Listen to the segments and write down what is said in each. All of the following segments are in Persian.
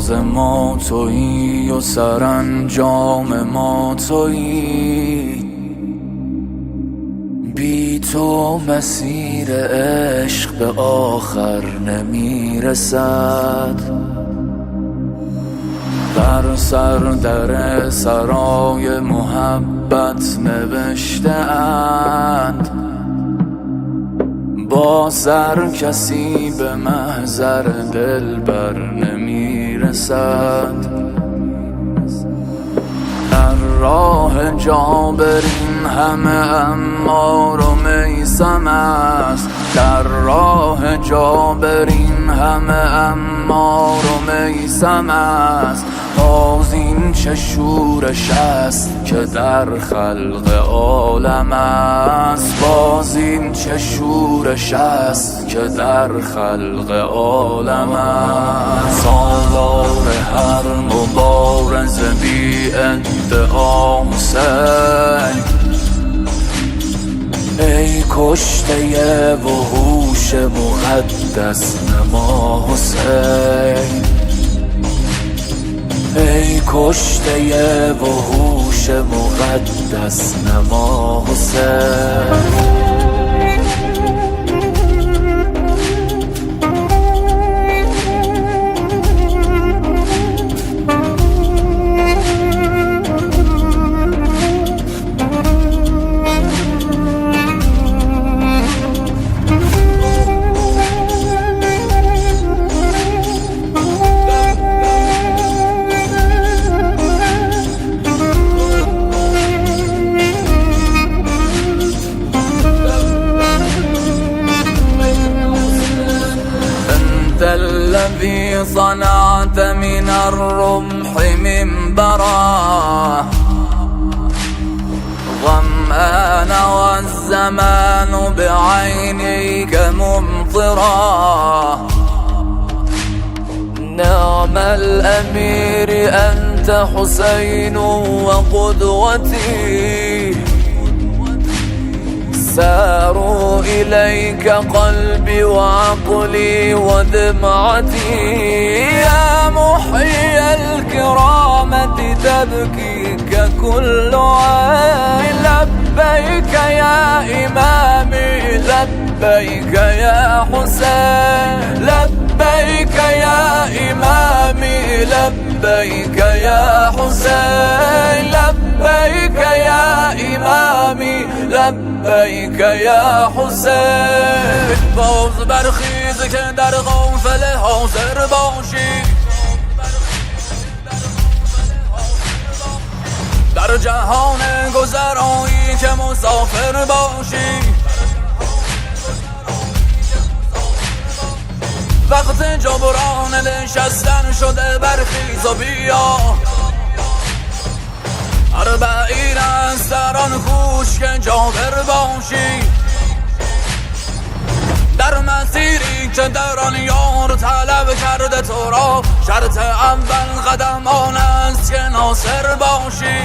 راز ما تویی و سرانجام ما تویی. بی تو مسیر عشق به آخر نمیرسد. بر سر در سرای محبت نوشته اند، با سر کسی به محضر دلبر نمیرسد. در راه جابرین همه عمار و میثم است. در راه جابرین همه عمار و میثم است. باز این چه شورش است که در خلق عالم است. باز این چه شورش است که در خلق عالم است. سالار هر مبارز بی ادعا حسین، ای کشته وحوش مقدس نما حسین. ای کشته وحوش مقدس نما حسین. الذي صنعت من الرمح منبرا، ظمآن والزمان بعينيك ممطرا. نعم الأمير أنت حسين وقدوتي، ساروا إليك قلبي وعقلي ودمعتي. يا محيي الكرامة تبكيك كل عين. لبيك يا إمامي لبيك يا حسين. لبيك يا إمامي لبيك يا حسين. لبيك يا إمامي لبیک یا حسین. باز برخیز که در قافله حاضر باشی، در جهان گذرایی که مسافر باشی. وقت جبران نشستن شده، برخیز و بیا. اربعین است در آن کوش که جابر باشی، در مسیری که در آن یار طلب کرده تو را. شرط اول قدم آن است که ناصر باشی.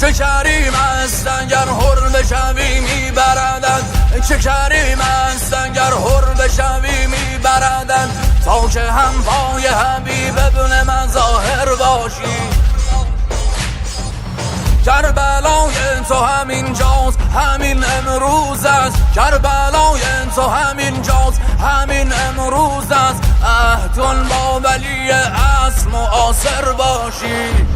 چه کریم است اگر حر بشوی میبردد. چه کریم است اگر حر بشوی میبردد. تا که هم پای حبیب ابن مظاهر باشی. کربلای تو همین جاست همین امروز است. کربلای تو همین جاست همین امروز است. عهدون با ولی اصل معاصر باشی.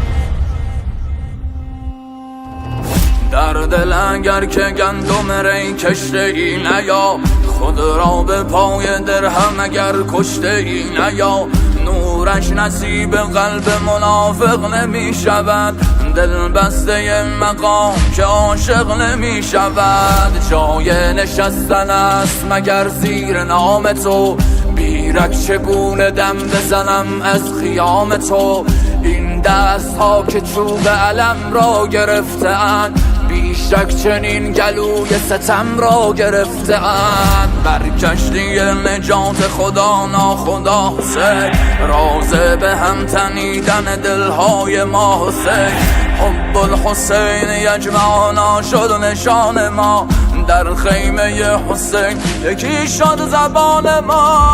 در دل اگر که گندم ری کشته ای نیا، خود را به پای درهم اگر کشته ای نیا. نورش نصیب قلب منافق نمی شود، دل بسته مقام که عاشق نمی شود. جای نشستن است مگر زیر نام تو، بیرک چگونه دم بزنم از خیام تو. این دست ها که چوب علم را گرفته اند، بیشک چنین گلوی ستم را گرفته اند. بر کشتی نجات خدا ناخدا حسین، راز به هم تنیدن دلهای ما حسین. حب الحسین یجمعنا شد نشان ما، در خیمه حسین یکی شد زبان ما.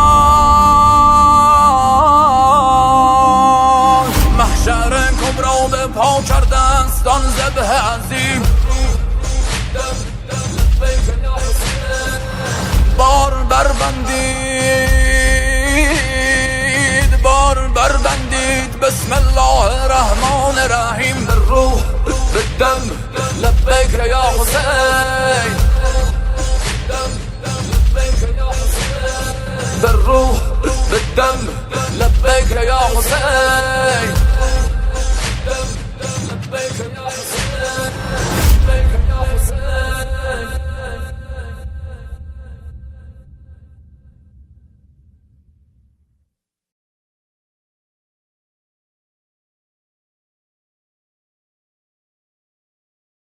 دستان ذبح عظیم بار بربندید بار بربندید بسم الله الرحمن الرحیم بالروح بالدم لبیک یا حسین بالروح بالدم لبیک یا حسین